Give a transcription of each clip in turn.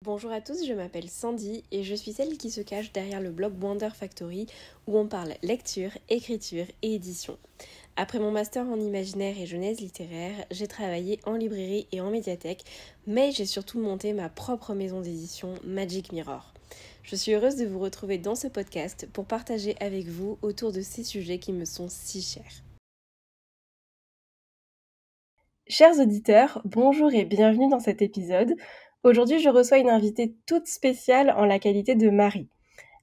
Bonjour à tous, je m'appelle Sandy et je suis celle qui se cache derrière le blog Wonder Factory où on parle lecture, écriture et édition. Après mon master en imaginaire et genèse littéraire, j'ai travaillé en librairie et en médiathèque, mais j'ai surtout monté ma propre maison d'édition Magic Mirror. Je suis heureuse de vous retrouver dans ce podcast pour partager avec vous autour de ces sujets qui me sont si chers. Chers auditeurs, bonjour et bienvenue dans cet épisode. Aujourd'hui, je reçois une invitée toute spéciale en la qualité de Marie.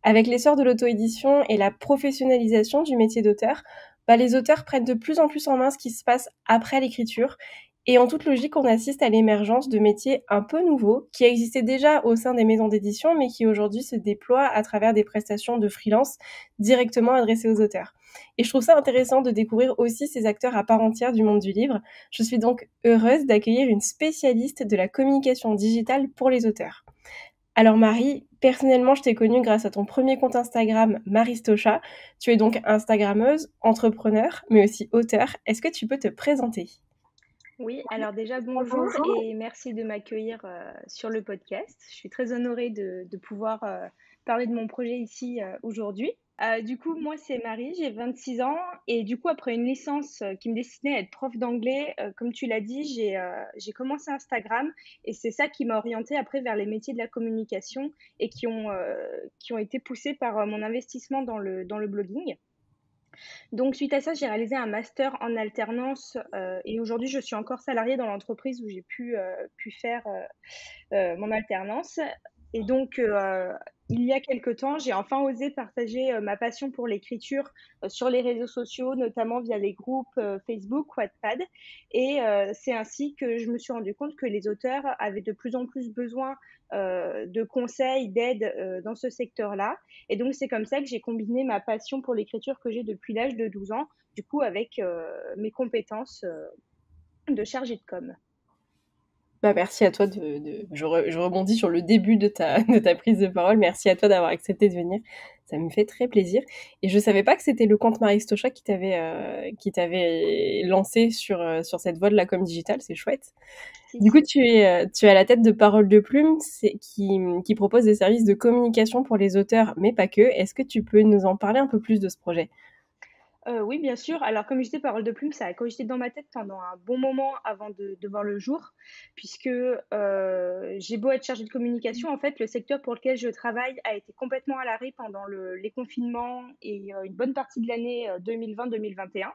Avec l'essor de l'auto-édition et la professionnalisation du métier d'auteur, les auteurs prennent de plus en plus en main ce qui se passe après l'écriture. Et en toute logique, on assiste à l'émergence de métiers un peu nouveaux qui existaient déjà au sein des maisons d'édition, mais qui aujourd'hui se déploient à travers des prestations de freelance directement adressées aux auteurs. Et je trouve ça intéressant de découvrir aussi ces acteurs à part entière du monde du livre. Je suis donc heureuse d'accueillir une spécialiste de la communication digitale pour les auteurs. Alors Marie, personnellement, je t'ai connue grâce à ton premier compte Instagram, Maristocha. Tu es donc Instagrammeuse, entrepreneur, mais aussi auteur. Est-ce que tu peux te présenter? Oui, alors déjà bonjour et merci de m'accueillir sur le podcast. Je suis très honorée de pouvoir parler de mon projet ici aujourd'hui. Du coup, moi c'est Marie, j'ai 26 ans et du coup après une licence qui me destinait à être prof d'anglais, comme tu l'as dit, j'ai commencé Instagram et c'est ça qui m'a orientée après vers les métiers de la communication et qui ont été poussés par mon investissement dans le blogging. Donc, suite à ça, j'ai réalisé un master en alternance et aujourd'hui, je suis encore salariée dans l'entreprise où j'ai pu faire mon alternance. Et donc, il y a quelque temps, j'ai enfin osé partager ma passion pour l'écriture sur les réseaux sociaux, notamment via les groupes Facebook, Wattpad. Et c'est ainsi que je me suis rendu compte que les auteurs avaient de plus en plus besoin de conseils, d'aide dans ce secteur-là. Et donc, c'est comme ça que j'ai combiné ma passion pour l'écriture que j'ai depuis l'âge de 12 ans, du coup, avec mes compétences de chargée de com. Merci à toi je rebondis sur le début de de ta prise de parole. Merci à toi d'avoir accepté de venir. Ça me fait très plaisir. Et je savais pas que c'était le compte Maristocha qui t'avait lancé sur cette voie de la com digitale. C'est chouette. Si, Du coup, si. tu es à la tête de Parole de Plume, qui propose des services de communication pour les auteurs, mais pas que. Est-ce que tu peux nous en parler un peu plus de ce projet? Oui, bien sûr. Alors, comme je disais, Parole de Plume, ça a cogité dans ma tête pendant un bon moment avant de voir le jour, puisque j'ai beau être chargée de communication, en fait, le secteur pour lequel je travaille a été complètement à l'arrêt pendant les confinements et une bonne partie de l'année 2020-2021.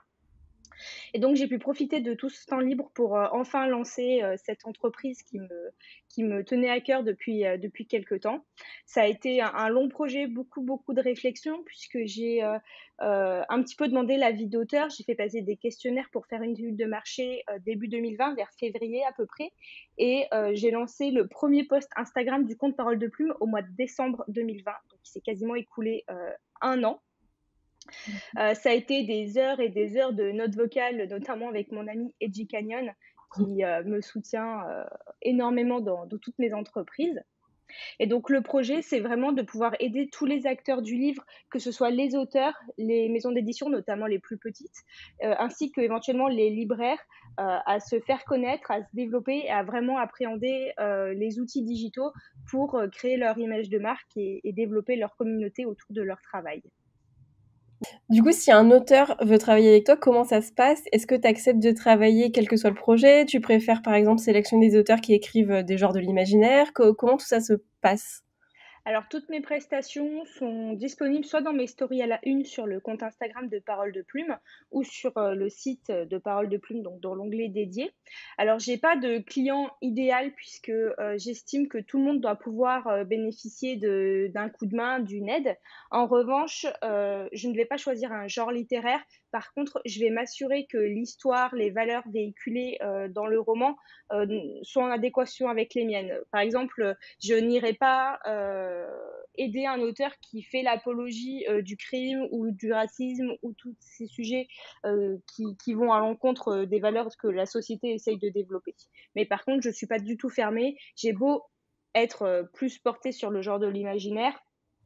Et donc, j'ai pu profiter de tout ce temps libre pour enfin lancer cette entreprise qui me tenait à cœur depuis quelques temps. Ça a été un long projet, beaucoup, beaucoup de réflexion, puisque j'ai un petit peu demandé l'avis d'auteur. J'ai fait passer des questionnaires pour faire une étude de marché début 2020, vers février à peu près. Et j'ai lancé le premier post Instagram du compte Parole de Plume au mois de décembre 2020. Donc, il s'est quasiment écoulé un an. Ça a été des heures et des heures de notes vocales, notamment avec mon ami Edgy Canyon, qui me soutient énormément dans toutes mes entreprises. Et donc le projet, c'est vraiment de pouvoir aider tous les acteurs du livre, que ce soit les auteurs, les maisons d'édition, notamment les plus petites, ainsi que éventuellement les libraires, à se faire connaître, à se développer et à vraiment appréhender les outils digitaux pour créer leur image de marque et développer leur communauté autour de leur travail. Du coup, si un auteur veut travailler avec toi, comment ça se passe? Est-ce que tu acceptes de travailler quel que soit le projet? Tu préfères, par exemple, sélectionner des auteurs qui écrivent des genres de l'imaginaire? Comment tout ça se passe? Alors, toutes mes prestations sont disponibles soit dans mes stories à la une sur le compte Instagram de Parole de Plume ou sur le site de Parole de Plume, donc dans l'onglet dédié. Alors, j'ai pas de client idéal puisque j'estime que tout le monde doit pouvoir bénéficier d'un coup de main, d'une aide. En revanche, je ne vais pas choisir un genre littéraire. Par contre, je vais m'assurer que l'histoire, les valeurs véhiculées dans le roman sont en adéquation avec les miennes. Par exemple, je n'irai pas aider un auteur qui fait l'apologie du crime ou du racisme ou tous ces sujets qui vont à l'encontre des valeurs que la société essaye de développer. Mais par contre, je ne suis pas du tout fermée. J'ai beau être plus portée sur le genre de l'imaginaire,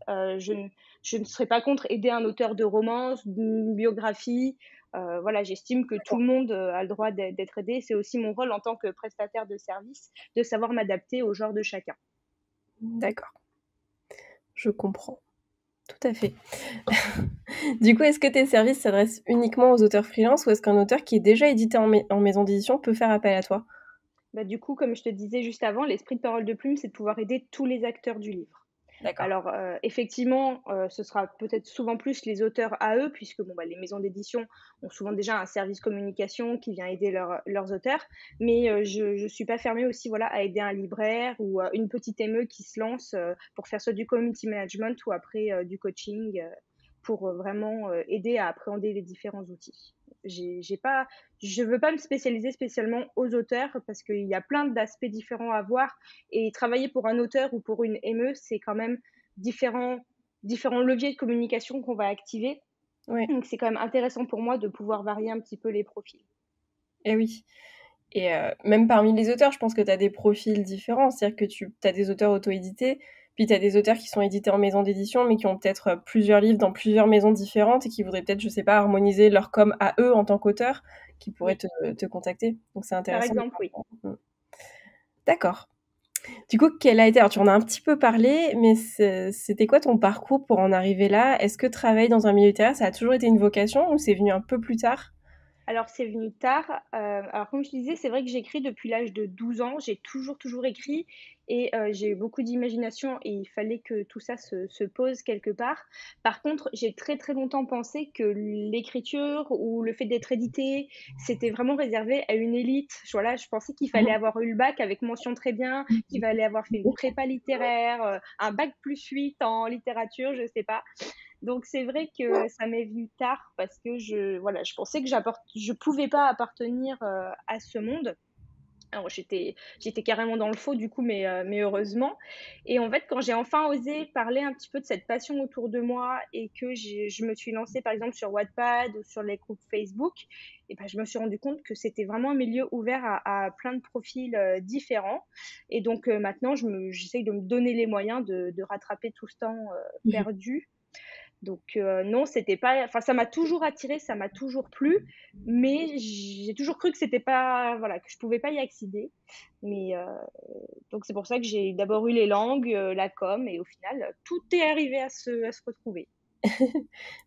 euh, je, ne- je ne serais pas contre aider un auteur de romance, d'une biographie. Voilà, j'estime que tout le monde a le droit d'être aidé. C'est aussi mon rôle en tant que prestataire de service de savoir m'adapter au genre de chacun. D'accord, je comprends. Tout à fait. Du coup, est-ce que tes services s'adressent uniquement aux auteurs freelance ou est-ce qu'un auteur qui est déjà édité en maison d'édition peut faire appel à toi? Bah, du coup, comme je te disais juste avant, l'esprit de Parole de Plume, c'est de pouvoir aider tous les acteurs du livre. D'accord. Alors, effectivement, ce sera peut-être souvent plus les auteurs à eux, puisque bon, bah, les maisons d'édition ont souvent déjà un service communication qui vient aider leurs auteurs. Mais je suis pas fermée aussi, voilà, à aider un libraire ou une petite ME qui se lance pour faire soit du community management ou après du coaching pour vraiment aider à appréhender les différents outils. J'ai pas, je veux pas me spécialiser spécialement aux auteurs parce qu'il y a plein d'aspects différents à voir et travailler pour un auteur ou pour une ME, c'est quand même différents, différents leviers de communication qu'on va activer. Ouais. Donc c'est quand même intéressant pour moi de pouvoir varier un petit peu les profils. Et oui. Et même parmi les auteurs, je pense que tu as des profils différents. C'est-à-dire que tu as des auteurs auto-édités, puis tu as des auteurs qui sont édités en maison d'édition, mais qui ont peut-être plusieurs livres dans plusieurs maisons différentes et qui voudraient peut-être, je sais pas, harmoniser leur com à eux en tant qu'auteurs, qui pourraient Oui, te contacter. Donc c'est par intéressant. exemple, oui. D'accord. Du coup, quel a été, alors tu en as un petit peu parlé, mais c'était quoi ton parcours pour en arriver là? Est-ce que travailler dans un milieu littéraire, ça a toujours été une vocation ou c'est venu un peu plus tard? Alors c'est venu tard. Alors comme je disais, c'est vrai que j'écris depuis l'âge de 12 ans. J'ai toujours écrit et j'ai eu beaucoup d'imagination et il fallait que tout ça se pose quelque part. Par contre, j'ai très longtemps pensé que l'écriture ou le fait d'être édité, c'était vraiment réservé à une élite. Voilà, je pensais qu'il fallait avoir eu le bac avec mention très bien, qu'il fallait avoir fait une prépa littéraire, un bac plus 8 en littérature, je sais pas. Donc c'est vrai que ça m'est venu tard parce que voilà, je pensais que je pouvais pas appartenir à ce monde. Alors j'étais carrément dans le faux du coup, mais heureusement. Et en fait, quand j'ai enfin osé parler un petit peu de cette passion autour de moi et que je me suis lancée par exemple sur Wattpad ou sur les groupes Facebook, et ben je me suis rendu compte que c'était vraiment un milieu ouvert à plein de profils différents. Et donc maintenant, j'essaye de me donner les moyens de rattraper tout ce temps perdu. Donc non, c'était pas, enfin ça m'a toujours attiré, ça m'a toujours plu, mais j'ai toujours cru que c'était pas, voilà, que je pouvais pas y accéder. Mais donc c'est pour ça que j'ai d'abord eu les langues, la com, et au final tout est arrivé à se retrouver.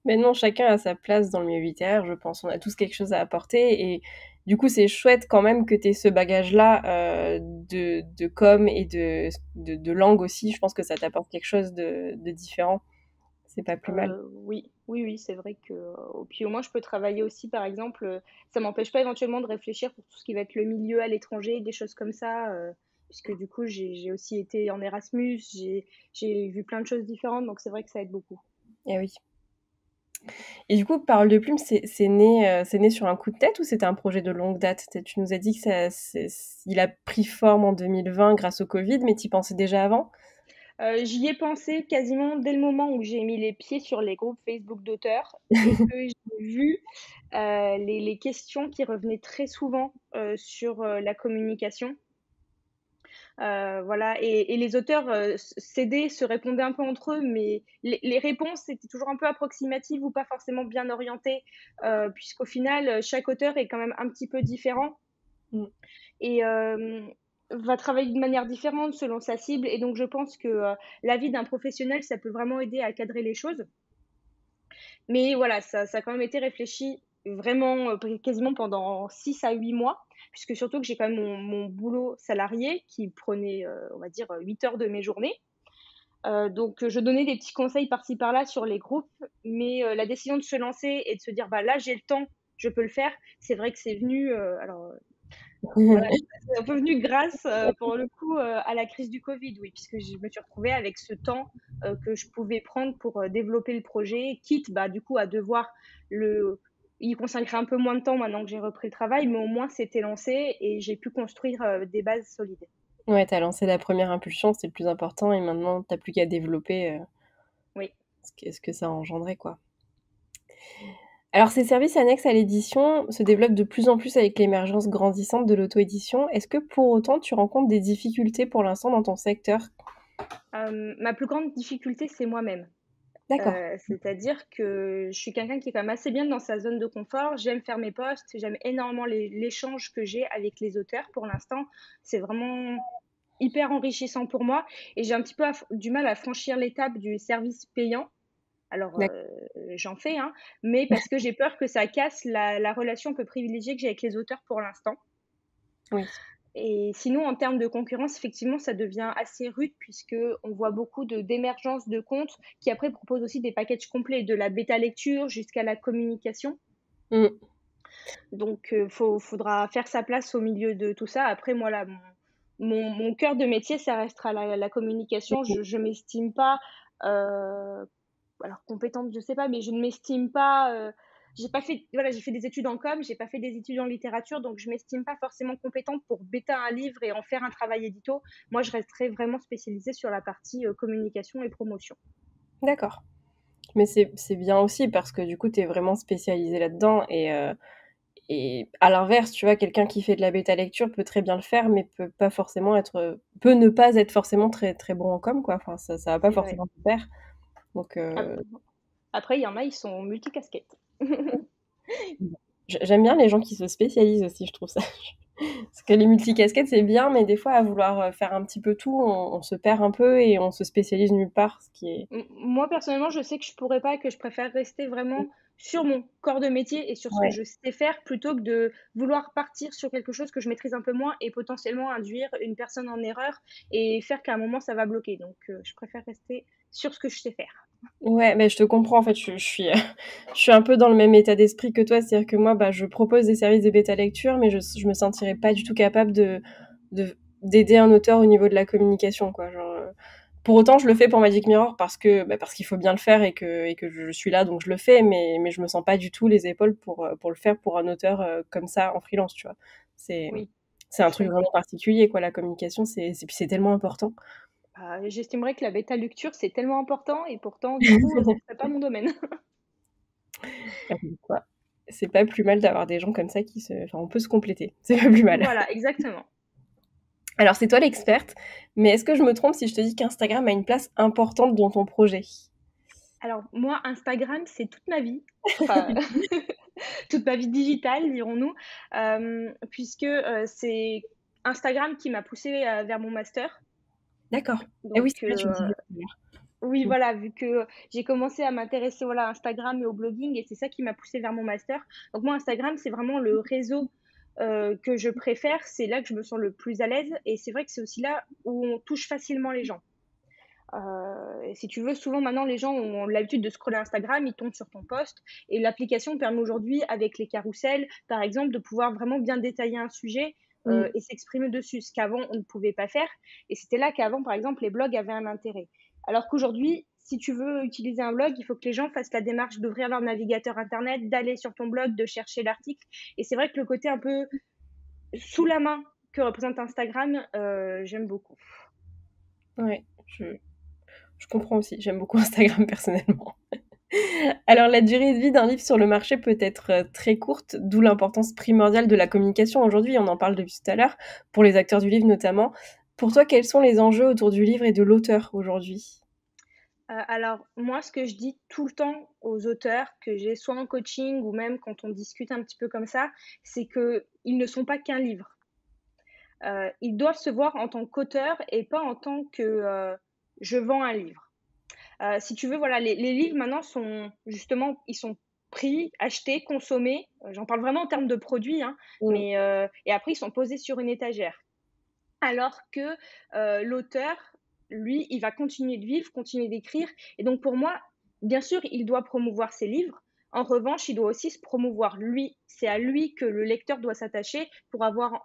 Mais non, chacun a sa place dans le milieu littéraire, je pense. On a tous quelque chose à apporter et du coup, c'est chouette quand même que tu aies ce bagage-là de com et de langue aussi. Je pense que ça t'apporte quelque chose de différent. C'est pas plus mal. Oui, c'est vrai que puis au moins je peux travailler aussi, par exemple, ça m'empêche pas éventuellement de réfléchir pour tout ce qui va être le milieu à l'étranger, des choses comme ça, puisque du coup j'ai aussi été en Erasmus, j'ai vu plein de choses différentes, donc c'est vrai que ça aide beaucoup. Et oui. Et du coup, Parole de Plume, c'est né sur un coup de tête ou c'était un projet de longue date? Tu nous as dit que il a pris forme en 2020 grâce au Covid, mais tu y pensais déjà avant? J'y ai pensé quasiment dès le moment où j'ai mis les pieds sur les groupes Facebook d'auteurs et que j'ai vu les questions qui revenaient très souvent sur la communication. Voilà, et les auteurs s'aidaient, se répondaient un peu entre eux, mais les réponses étaient toujours un peu approximatives ou pas forcément bien orientées, puisqu'au final, chaque auteur est quand même un petit peu différent Mm. et va travailler de manière différente selon sa cible. Et donc, je pense que l'avis d'un professionnel, ça peut vraiment aider à cadrer les choses. Mais voilà, ça a quand même été réfléchi vraiment quasiment pendant 6 à 8 mois, puisque surtout que j'ai quand même mon boulot salarié qui prenait, on va dire, 8 heures de mes journées. Donc, je donnais des petits conseils par-ci par-là sur les groupes, mais la décision de se lancer et de se dire, bah là, j'ai le temps, je peux le faire, c'est vrai que c'est venu, alors voilà, c'est un peu venu grâce, pour le coup, à la crise du Covid, oui, puisque je me suis retrouvée avec ce temps, que je pouvais prendre pour, développer le projet, quitte, bah, du coup, à devoir le y consacrer un peu moins de temps maintenant que j'ai repris le travail, mais au moins c'était lancé et j'ai pu construire, des bases solides. Ouais, t'as lancé la première impulsion, c'est le plus important, et maintenant t'as plus qu'à développer Oui. ce que ça a engendré, quoi. Alors, ces services annexes à l'édition se développent de plus en plus avec l'émergence grandissante de l'auto-édition. Est-ce que pour autant tu rencontres des difficultés pour l'instant dans ton secteur? Ma plus grande difficulté, c'est moi-même. D'accord. C'est-à-dire que je suis quelqu'un qui est quand même assez bien dans sa zone de confort. J'aime faire mes posts, j'aime énormément l'échange que j'ai avec les auteurs pour l'instant. C'est vraiment hyper enrichissant pour moi et j'ai un petit peu du mal à franchir l'étape du service payant. Alors, D'accord. j'en fais, hein, mais parce que j'ai peur que ça casse la relation un peu privilégiée que j'ai avec les auteurs pour l'instant. Oui. Et sinon, en termes de concurrence, effectivement, ça devient assez rude puisque on voit beaucoup d'émergence de comptes qui après proposent aussi des packages complets, de la bêta lecture jusqu'à la communication. Mmh. Donc, faudra faire sa place au milieu de tout ça. Après, moi, là, mon cœur de métier, ça restera la communication. Je m'estime pas, alors compétente, je sais pas, mais je ne m'estime pas, j'ai pas fait voilà, j'ai fait des études en com, j'ai pas fait des études en littérature, donc je m'estime pas forcément compétente pour bêta un livre et en faire un travail édito. Moi, je resterai vraiment spécialisée sur la partie, communication et promotion. D'accord. Mais c'est bien aussi parce que du coup, tu es vraiment spécialisée là-dedans et à l'inverse, tu vois, quelqu'un qui fait de la bêta lecture peut très bien le faire, mais peut pas forcément être, peut ne pas être forcément très, très bon en com, quoi. Enfin, ça va pas C'est vrai. forcément se faire. Donc, Ap Après, il y en a, ils sont multicasquettes. j'aime bien les gens qui se spécialisent aussi, je trouve ça. Parce que les multicasquettes, c'est bien, mais des fois, à vouloir faire un petit peu tout, on se perd un peu et on se spécialise nulle part, ce qui est. Moi, personnellement, je sais que je pourrais pas et que je préfère rester vraiment sur mon corps de métier et sur ce que Ouais. je sais faire plutôt que de vouloir partir sur quelque chose que je maîtrise un peu moins et potentiellement induire une personne en erreur et faire qu'à un moment ça va bloquer. Donc, je préfère rester sur ce que je sais faire. Ouais, mais je te comprends, en fait, je suis, je suis un peu dans le même état d'esprit que toi, c'est-à-dire que moi, bah, je propose des services de bêta lecture, mais je me sentirais pas du tout capable d'aider un auteur au niveau de la communication, quoi. Genre, pour autant, je le fais pour Magic Mirror parce qu'il faut bien le faire et que je suis là, donc je le fais, mais je me sens pas du tout les épaules pour le faire pour un auteur comme ça en freelance, tu vois. C'est, Oui, c'est un je truc comprends. vraiment particulier, quoi. La communication, puis c'est tellement important. J'estimerais que la bêta lecture, c'est tellement important et pourtant, du coup, ce serait pas mon domaine. Quoi. C'est pas plus mal d'avoir des gens comme ça enfin, on peut se compléter. C'est pas plus mal. Voilà, exactement. Alors, c'est toi l'experte, mais est-ce que je me trompe si je te dis qu'Instagram a une place importante dans ton projet? Alors moi, Instagram, c'est toute ma vie. Enfin, toute ma vie digitale, dirons-nous, puisque, c'est Instagram qui m'a poussée, vers mon master. D'accord. Ah oui, Donc, c'est vrai, tu me disais tout à oui, l'heure. voilà, vu que j'ai commencé à m'intéresser, voilà, à Instagram et au blogging et c'est ça qui m'a poussée vers mon master. Donc moi, Instagram, c'est vraiment le réseau, que je préfère. C'est là que je me sens le plus à l'aise et c'est vrai que c'est aussi là où on touche facilement les gens. Si tu veux, souvent maintenant, les gens ont l'habitude de scroller Instagram, ils tombent sur ton post et l'application permet aujourd'hui, avec les carousels, par exemple, de pouvoir vraiment bien détailler un sujet Mmh. et s'exprimer dessus, ce qu'avant on ne pouvait pas faire. Et c'était là qu'avant, par exemple, les blogs avaient un intérêt. Alors qu'aujourd'hui, si tu veux utiliser un blog, il faut que les gens fassent la démarche d'ouvrir leur navigateur internet, d'aller sur ton blog, de chercher l'article. Et c'est vrai que le côté un peu sous la main que représente Instagram, j'aime beaucoup. Ouais, je comprends aussi. J'aime beaucoup Instagram personnellement. Alors, la durée de vie d'un livre sur le marché peut être très courte, d'où l'importance primordiale de la communication aujourd'hui. On en parle depuis tout à l'heure, pour les acteurs du livre notamment. Pour toi, quels sont les enjeux autour du livre et de l'auteur aujourd'hui? Alors moi, ce que je dis tout le temps aux auteurs que j'ai soit en coaching ou même quand on discute un petit peu comme ça, c'est qu'ils ne sont pas qu'un livre. Ils doivent se voir en tant qu'auteur et pas en tant que, je vends un livre. Si tu veux, voilà, les livres maintenant sont justement, ils sont pris, achetés, consommés, j'en parle vraiment en termes de produits, hein, Mmh. mais et après ils sont posés sur une étagère. Alors que, l'auteur, lui, il va continuer de vivre, continuer d'écrire et donc pour moi, bien sûr, il doit promouvoir ses livres. En revanche, il doit aussi se promouvoir lui. C'est à lui que le lecteur doit s'attacher pour avoir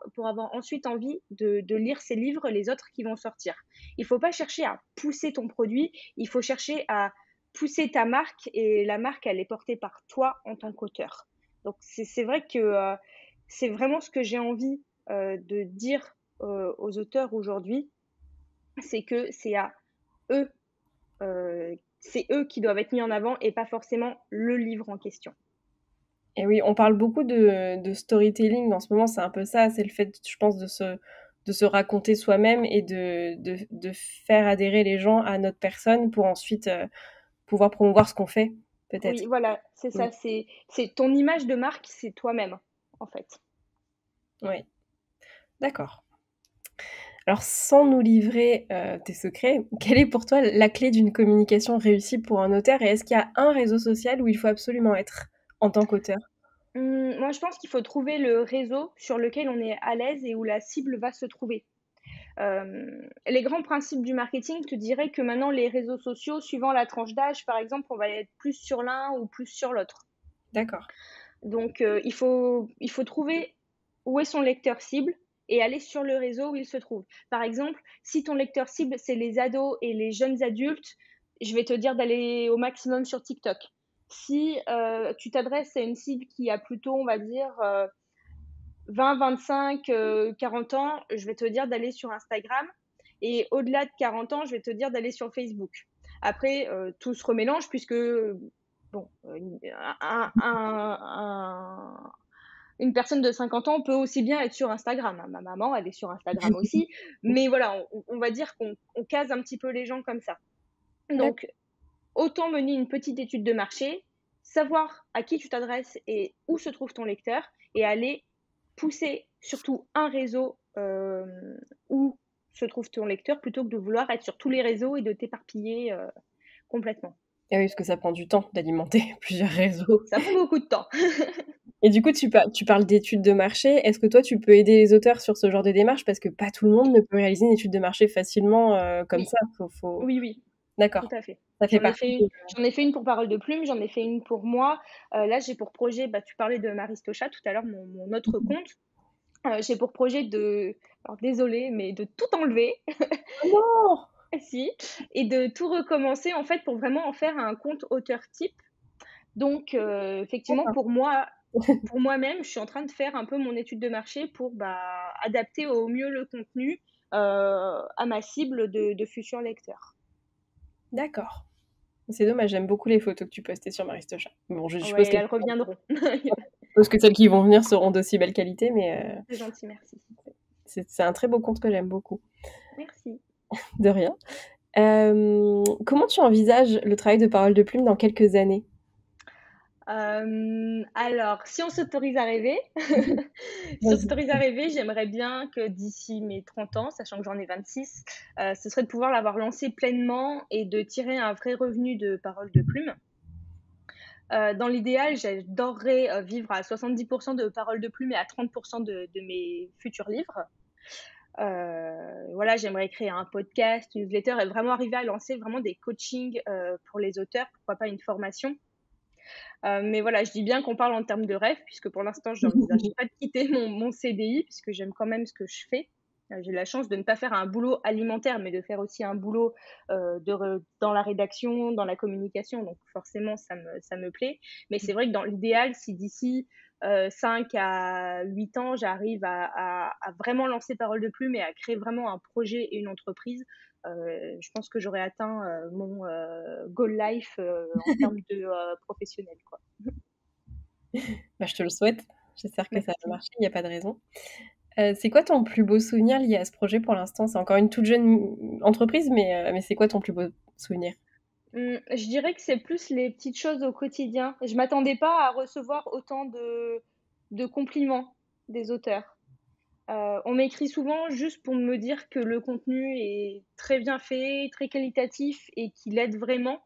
ensuite envie de lire ses livres, les autres qui vont sortir. Il faut pas chercher à pousser ton produit, il faut chercher à pousser ta marque et la marque, elle est portée par toi en tant qu'auteur. Donc c'est vrai que, c'est vraiment ce que j'ai envie, de dire aux auteurs aujourd'hui, c'est que eux, c'est eux qui doivent être mis en avant et pas forcément le livre en question. Et oui, on parle beaucoup de storytelling dans ce moment, c'est un peu ça, c'est le fait, je pense, de se raconter soi-même et de faire adhérer les gens à notre personne pour ensuite pouvoir promouvoir ce qu'on fait, Oui, peut-être. voilà, c'est Mm. ça, c'est ton image de marque, c'est toi-même, en fait. Oui, d'accord. Alors, sans nous livrer tes secrets, quelle est pour toi la clé d'une communication réussie pour un auteur et est-ce qu'il y a un réseau social où il faut absolument être en tant qu'auteur? Moi, je pense qu'il faut trouver le réseau sur lequel on est à l'aise et où la cible va se trouver. Les grands principes du marketing te diraient que maintenant les réseaux sociaux, suivant la tranche d'âge, par exemple, on va être plus sur l'un ou plus sur l'autre. D'accord. Donc, il faut trouver où est son lecteur cible et aller sur le réseau où il se trouve. Par exemple, si ton lecteur cible, c'est les ados et les jeunes adultes, je vais te dire d'aller au maximum sur TikTok. Si tu t'adresses à une cible qui a plutôt, on va dire, 20, 25, 40 ans, je vais te dire d'aller sur Instagram. Et au-delà de 40 ans, je vais te dire d'aller sur Facebook. Après, tout se remélange puisque, bon, une personne de 50 ans peut aussi bien être sur Instagram. Ma maman, elle est sur Instagram aussi. Mais voilà, on va dire qu'on case un petit peu les gens comme ça. D'ac Donc, autant mener une petite étude de marché, savoir à qui tu t'adresses et où se trouve ton lecteur, et aller pousser surtout un réseau où se trouve ton lecteur plutôt que de vouloir être sur tous les réseaux et de t'éparpiller complètement. Ah oui, parce que ça prend du temps d'alimenter plusieurs réseaux. Ça prend beaucoup de temps. Et du coup, tu parles d'études de marché. Est-ce que toi, tu peux aider les auteurs sur ce genre de démarche? Parce que pas tout le monde ne peut réaliser une étude de marché facilement, comme Oui, ça. Faut oui, oui, tout d'accord, à fait. ça fait partie de J'en ai fait une pour Parole de Plume, j'en ai fait une pour moi. Là, j'ai pour projet, bah, tu parlais de Maristocha tout à l'heure, mon autre compte. J'ai pour projet de, alors désolée, mais de tout enlever, oh non! si, et de tout recommencer en fait pour vraiment en faire un compte auteur type. Donc, effectivement, D'accord. pour moi-même, je suis en train de faire un peu mon étude de marché pour bah, adapter au mieux le contenu à ma cible de futurs lecteurs. D'accord. C'est dommage, j'aime beaucoup les photos que tu postais sur Maristocha. Bon, Ouais, elles reviendront. je suppose que celles qui vont venir seront d'aussi belle qualité, mais C'est gentil, merci. c'est un très beau compte que j'aime beaucoup. Merci. De rien. Comment tu envisages le travail de Parole de Plume dans quelques années? Alors, si on s'autorise à rêver, si on Vas-y. s'autorise à rêver, j'aimerais bien que d'ici mes 30 ans, sachant que j'en ai 26, ce serait de pouvoir l'avoir lancé pleinement et de tirer un vrai revenu de Parole de Plume. Dans l'idéal, j'adorerais vivre à 70% de Parole de Plume et à 30% de mes futurs livres. Voilà, j'aimerais créer un podcast, une newsletter et vraiment arriver à lancer vraiment des coachings pour les auteurs, pourquoi pas une formation. Mais voilà, je dis bien qu'on parle en termes de rêve, puisque pour l'instant, je n'envisage pas de quitter mon CDI, puisque j'aime quand même ce que je fais. J'ai la chance de ne pas faire un boulot alimentaire, mais de faire aussi un boulot dans la rédaction, dans la communication. Donc forcément, ça me plaît. Mais c'est vrai que dans l'idéal, si d'ici 5 à 8 ans, j'arrive à vraiment lancer Parole de Plume et à créer vraiment un projet et une entreprise, je pense que j'aurais atteint mon goal life en termes de professionnel, quoi. Bah, je te le souhaite. J'espère que ça va Merci. marcher, il y a pas de raison. C'est quoi ton plus beau souvenir lié à ce projet pour l'instant? C'est encore une toute jeune entreprise, mais c'est quoi ton plus beau souvenir? Je dirais que c'est plus les petites choses au quotidien. Je m'attendais pas à recevoir autant de compliments des auteurs. On m'écrit souvent juste pour me dire que le contenu est très bien fait, très qualitatif et qu'il aide vraiment.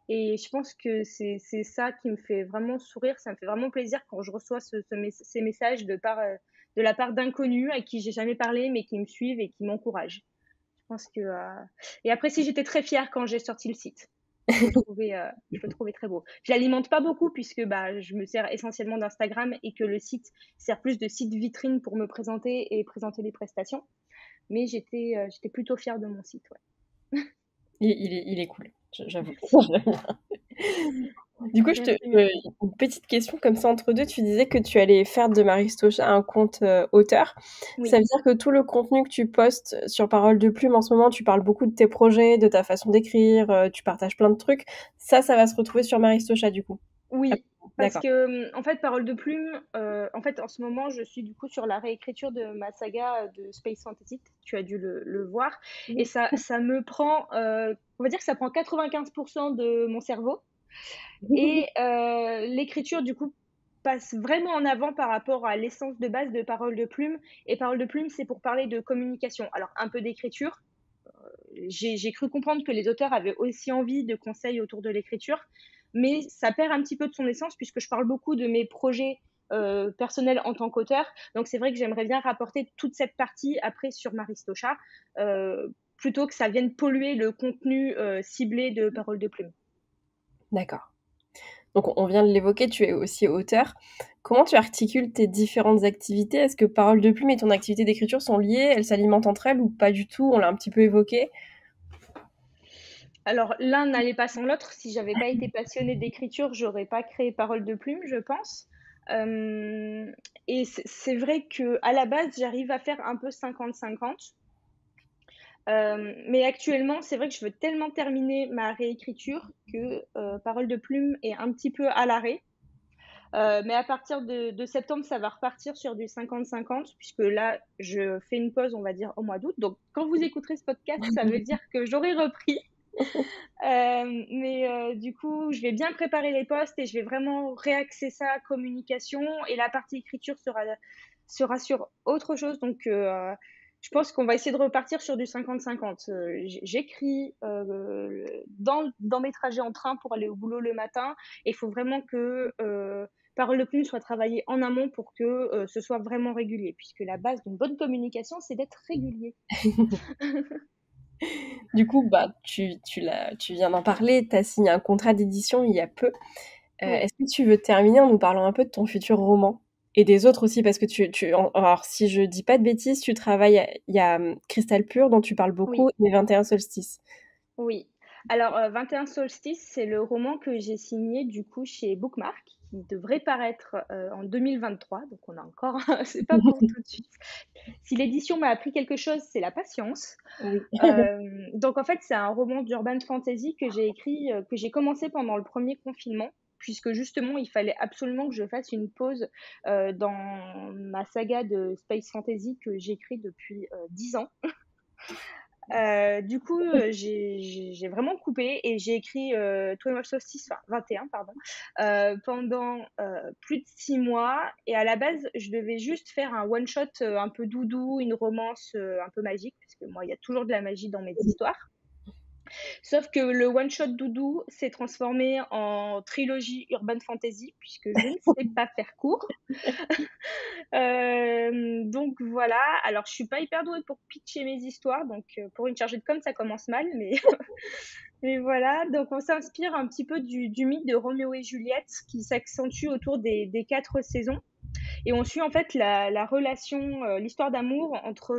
Et je pense que c'est ça qui me fait vraiment sourire. Ça me fait vraiment plaisir quand je reçois ces messages de la part d'inconnus à qui j'ai jamais parlé, mais qui me suivent et qui m'encouragent. Je pense que, et après, si j'étais très fière quand j'ai sorti le site. Je le trouvais très beau. Je l'alimente pas beaucoup puisque bah, je me sers essentiellement d'Instagram et que le site sert plus de site vitrine pour me présenter et présenter les prestations. Mais j'étais plutôt fière de mon site, ouais. Il est cool, j'avoue. Merci. Du coup, Merci, merci. une petite question comme ça entre 2, tu disais que tu allais faire de Maristocha un compte, auteur. Ça Oui. veut dire que tout le contenu que tu postes sur Parole de Plume en ce moment, tu parles beaucoup de tes projets, de ta façon d'écrire, tu partages plein de trucs. Ça va se retrouver sur Maristocha du coup? Ah, Oui, parce d'accord. que, en fait, Parole de Plume, en fait, en ce moment, je suis du coup sur la réécriture de ma saga de Space Fantasy. Tu as dû le voir. Et Oui. ça me prend, on va dire que ça prend 95% de mon cerveau. Et l'écriture, du coup, passe vraiment en avant par rapport à l'essence de base de Parole de Plume. Et Parole de Plume, c'est pour parler de communication. Alors, un peu d'écriture. J'ai cru comprendre que les auteurs avaient aussi envie de conseils autour de l'écriture, mais ça perd un petit peu de son essence puisque je parle beaucoup de mes projets personnels en tant qu'auteur. Donc, c'est vrai que j'aimerais bien rapporter toute cette partie après sur Maristocha, plutôt que ça vienne polluer le contenu ciblé de Parole de Plume. D'accord. Donc, on vient de l'évoquer, tu es aussi auteur. Comment tu articules tes différentes activités? Est-ce que Parole de Plume et ton activité d'écriture sont liées? Elles s'alimentent entre elles ou pas du tout? On l'a un petit peu évoqué. Alors, l'un n'allait pas sans l'autre. Si j'avais pas été passionnée d'écriture, j'aurais pas créé Parole de Plume, je pense. Et c'est vrai que à la base, j'arrive à faire un peu 50-50. Mais actuellement, c'est vrai que je veux tellement terminer ma réécriture que Parole de Plume est un petit peu à l'arrêt. Mais à partir de septembre, ça va repartir sur du 50-50, puisque là, je fais une pause, on va dire, au mois d'août. Donc, quand vous écouterez ce podcast, ça veut dire que j'aurai repris. Mais du coup, je vais bien préparer les posts et je vais vraiment réaxer ça à communication. Et la partie écriture sera sur autre chose. Donc, je pense qu'on va essayer de repartir sur du 50-50. J'écris dans mes trajets en train pour aller au boulot le matin. Et il faut vraiment que Parole de Plume soit travaillée en amont pour que ce soit vraiment régulier. Puisque la base d'une bonne communication, c'est d'être régulier. Du coup, bah, tu viens d'en parler, tu as signé un contrat d'édition il y a peu. Oui. Est-ce que tu veux terminer en nous parlant un peu de ton futur roman? Et des autres aussi, parce que alors, si je dis pas de bêtises, tu travailles, il y a Cristal Pur, dont tu parles beaucoup, Oui. et 21 Solstices. Oui. Alors, 21 Solstices, c'est le roman que j'ai signé du coup chez Bookmark, qui devrait paraître en 2023. Donc, on a encore, c'est pas pour tout de suite. Si l'édition m'a appris quelque chose, c'est la patience. Oui. Donc, en fait, c'est un roman d'urban fantasy que j'ai écrit, que j'ai commencé pendant le premier confinement, puisque justement, il fallait absolument que je fasse une pause dans ma saga de space fantasy que j'écris depuis 10 ans. Du coup, j'ai vraiment coupé et j'ai écrit 21 Solstice, enfin 21, pardon, pendant plus de 6 mois. Et à la base, je devais juste faire un one-shot un peu doudou, une romance un peu magique, parce que moi, il y a toujours de la magie dans mes histoires. Sauf que le one-shot doudou s'est transformé en trilogie urban fantasy, puisque je ne sais pas faire court. Donc voilà, alors je suis pas hyper douée pour pitcher mes histoires, donc pour une chargée de com, ça commence mal, mais, mais voilà. Donc on s'inspire un petit peu du mythe de Roméo et Juliette qui s'accentue autour des 4 saisons. Et on suit en fait la relation, l'histoire d'amour entre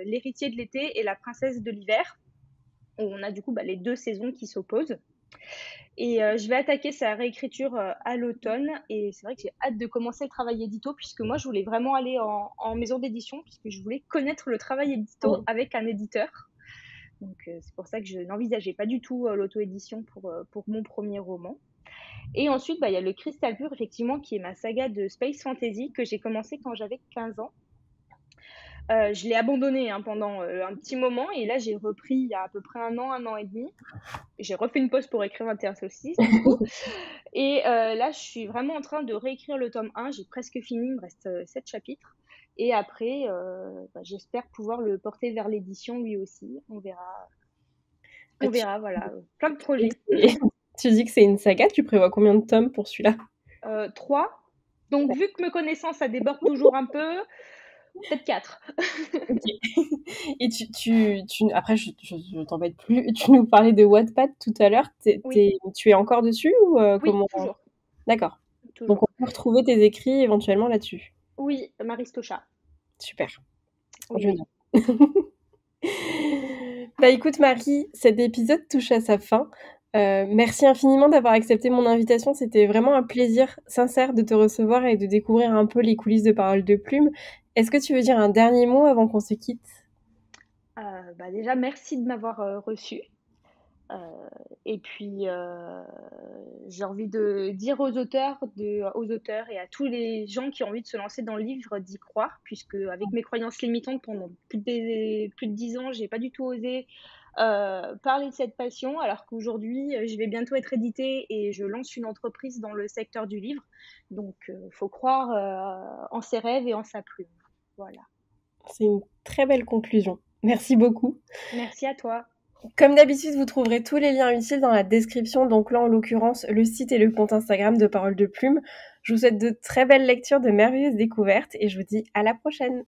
l'héritier de l'été et la princesse de l'hiver. Où on a du coup les 2 saisons qui s'opposent. Et je vais attaquer sa réécriture à l'automne. Et c'est vrai que j'ai hâte de commencer le travail édito, puisque moi, je voulais vraiment aller en maison d'édition, puisque je voulais connaître le travail édito avec un éditeur. Donc, c'est pour ça que je n'envisageais pas du tout l'auto-édition pour mon premier roman. Et ensuite, il y a le Cristal Pur, effectivement, qui est ma saga de space fantasy que j'ai commencé quand j'avais 15 ans. Je l'ai abandonné pendant un petit moment et là j'ai repris il y a à peu près un an et demi. J'ai refait une pause pour écrire 21 Solstices du coup. Et là je suis vraiment en train de réécrire le tome 1, j'ai presque fini, il me reste 7 chapitres. Et après, j'espère pouvoir le porter vers l'édition lui aussi, on verra. On verra, voilà, plein de projets. Tu dis que c'est une saga, tu prévois combien de tomes pour celui-là? 3. Donc vu que me connaissant ça déborde toujours un peu, peut-être 4. Okay. Et après, je t'embête plus. Tu nous parlais de Wattpad tout à l'heure. Oui. Tu es encore dessus ou Oui, comment? toujours. D'accord. Donc, Toujours. on peut retrouver tes écrits éventuellement là-dessus. Oui, Maristocha. Super. Oui. Bah écoute Marie, cet épisode touche à sa fin. Merci infiniment d'avoir accepté mon invitation. C'était vraiment un plaisir sincère de te recevoir et de découvrir un peu les coulisses de Parole de Plume. Est-ce que tu veux dire un dernier mot avant qu'on se quitte? Déjà, merci de m'avoir reçue. Et puis, j'ai envie de dire aux auteurs et à tous les gens qui ont envie de se lancer dans le livre d'y croire, puisque avec mes croyances limitantes pendant plus de 10 ans, j'ai pas du tout osé parler de cette passion, alors qu'aujourd'hui, je vais bientôt être éditée et je lance une entreprise dans le secteur du livre. Donc, faut croire en ses rêves et en sa plume. Voilà. C'est une très belle conclusion. Merci beaucoup. Merci à toi. Comme d'habitude, vous trouverez tous les liens utiles dans la description, donc là en l'occurrence le site et le compte Instagram de Parole de Plume. Je vous souhaite de très belles lectures, de merveilleuses découvertes et je vous dis à la prochaine.